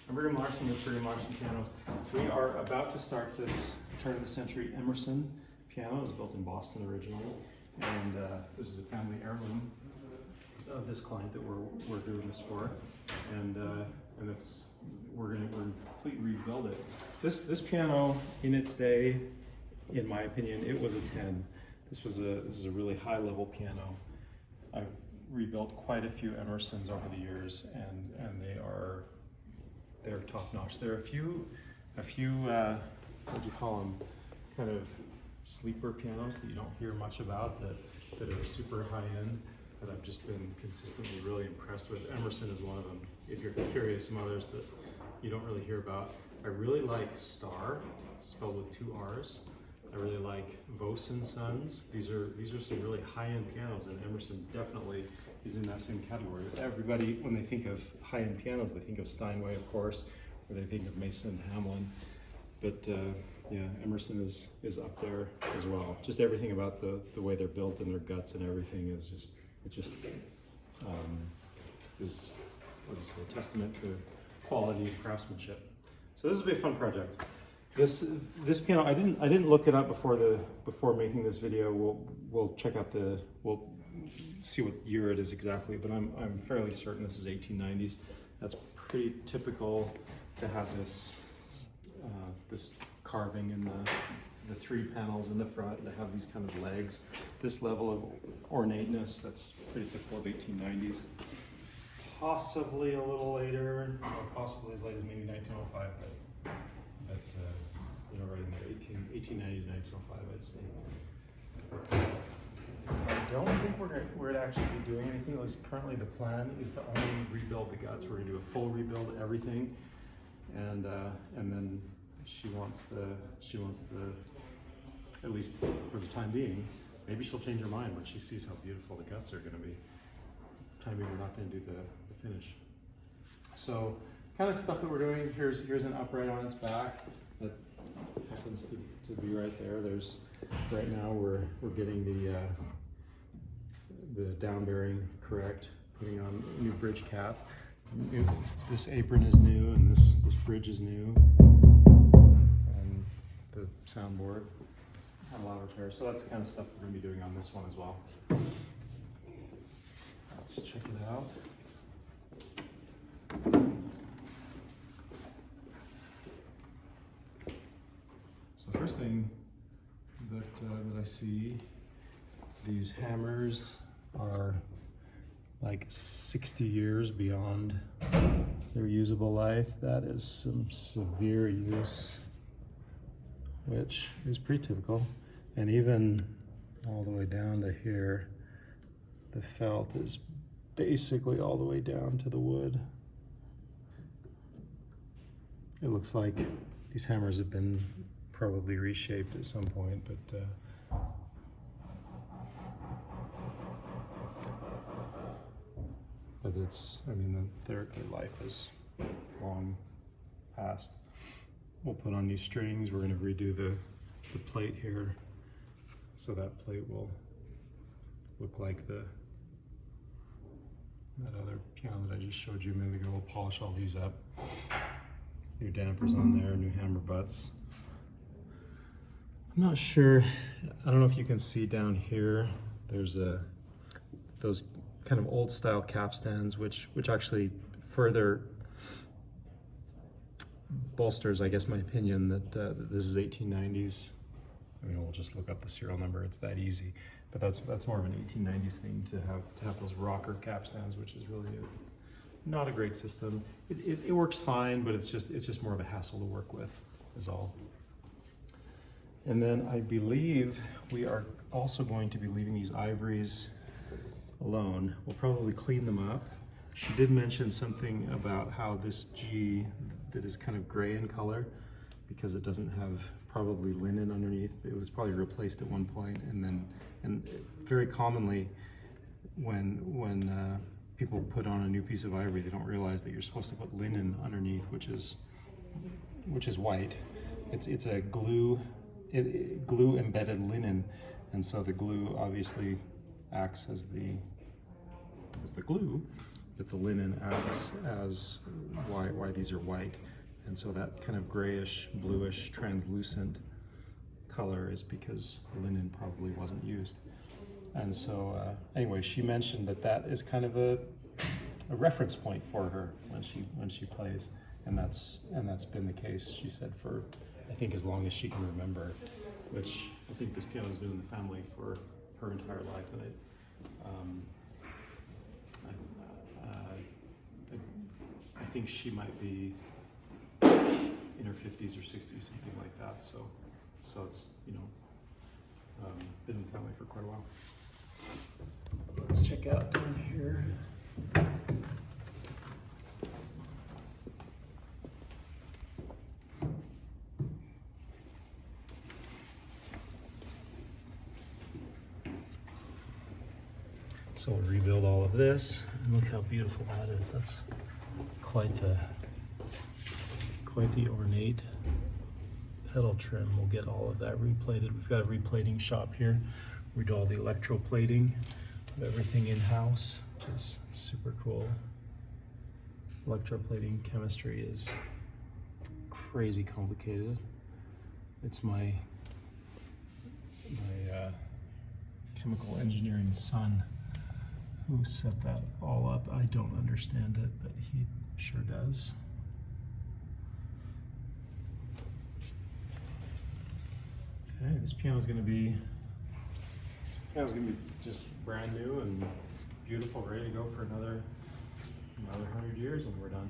I'm Brigham Larson with Brigham Larson Pianos. We are about to start this turn of the century Emerson piano. It was built in Boston originally, and this is a family heirloom of this client that we're doing this for, and we're going to completely rebuild it. This piano in its day, in my opinion, it was a 10. This is a really high level piano. I've rebuilt quite a few Emersons over the years, and they're top notch. There are a few what do you call them, kind of sleeper pianos that you don't hear much about that are super high end, that I've just been consistently really impressed with. Emerson is one of them. If you're curious, some others that you don't really hear about. I really like Star, spelled with 2 R's. I really like Vos & Sons. These are some really high-end pianos, and Emerson definitely is in that same category. Everybody, when they think of high-end pianos, they think of Steinway, of course, or they think of Mason Hamlin. But yeah, Emerson is up there as well. Just everything about the way they're built and their guts and everything is just is what is a testament to quality and craftsmanship. So this will be a fun project. This piano, I didn't look it up before making this video. We'll check out we'll see what year it is exactly, but I'm fairly certain this is 1890s. That's pretty typical to have this carving in the 3 panels in the front, and to have these kind of legs, this level of ornateness. That's pretty typical of 1890s. Possibly a little later, or possibly as late as maybe 1905, but you know, right in there, 1890 to 1905, I'd say. I don't think we're going to actually be doing anything. At least currently the plan is to only rebuild the guts. We're going to do a full rebuild of everything, and then she wants the at least for the time being. Maybe she'll change her mind when she sees how beautiful the guts are going to be. For the time being, we're not going to do the finish. So, kind of stuff that we're doing. Here's an upright on its back that happens to be right there. There's right now we're getting the down bearing correct, putting on a new bridge cap. This apron is new, and this bridge is new, and the soundboard had a lot of repair. So that's the kind of stuff we're going to be doing on this one as well. Let's check it out. So the first thing that I see, these hammers are like 60 years beyond their usable life. That is some severe use, which is pretty typical. And even all the way down to here, the felt is basically all the way down to the wood. It looks like these hammers have been probably reshaped at some point, but it's, I mean, their life is long past. We'll put on new strings. We're going to redo the plate here, so that plate will look like that other piano that I just showed you a minute ago. We'll polish all these up. New dampers on there, new hammer butts. I'm not sure, I don't know if you can see down here, there's those kind of old style capstans, which actually further bolsters, I guess, my opinion that this is 1890s. I mean, we'll just look up the serial number, it's that easy. But that's more of an 1890s thing to have those rocker capstans, which is really not a great system. It works fine, but it's just more of a hassle to work with, is all. And then I believe we are also going to be leaving these ivories alone. We'll probably clean them up. She did mention something about how this G that is kind of gray in color, because it doesn't have probably linen underneath. It was probably replaced at one point, and very commonly when people put on a new piece of ivory, they don't realize that you're supposed to put linen underneath, which is white. It's a glue embedded linen, and so the glue obviously acts as the glue with the linen as why these are white. And so that kind of grayish, bluish, translucent color is because linen probably wasn't used. And so anyway, she mentioned that is kind of a reference point for her when she plays, and that's been the case, she said, for I think as long as she can remember, which I think this piano has been in the family for her entire life. And I think she might be in her 50s or 60s, something like that. So it's, you know, been in the family for quite a while. Let's check out down here. So we'll rebuild all of this, and look how beautiful that is. That's quite the ornate pedal trim. We'll get all of that replated. We've got a replating shop here. We do all the electroplating of everything in-house, which is super cool. Electroplating chemistry is crazy complicated. It's my chemical engineering son who set that all up. I don't understand it, but he sure does. Okay, this piano's gonna be just brand new and beautiful, ready to go for another 100 years when we're done.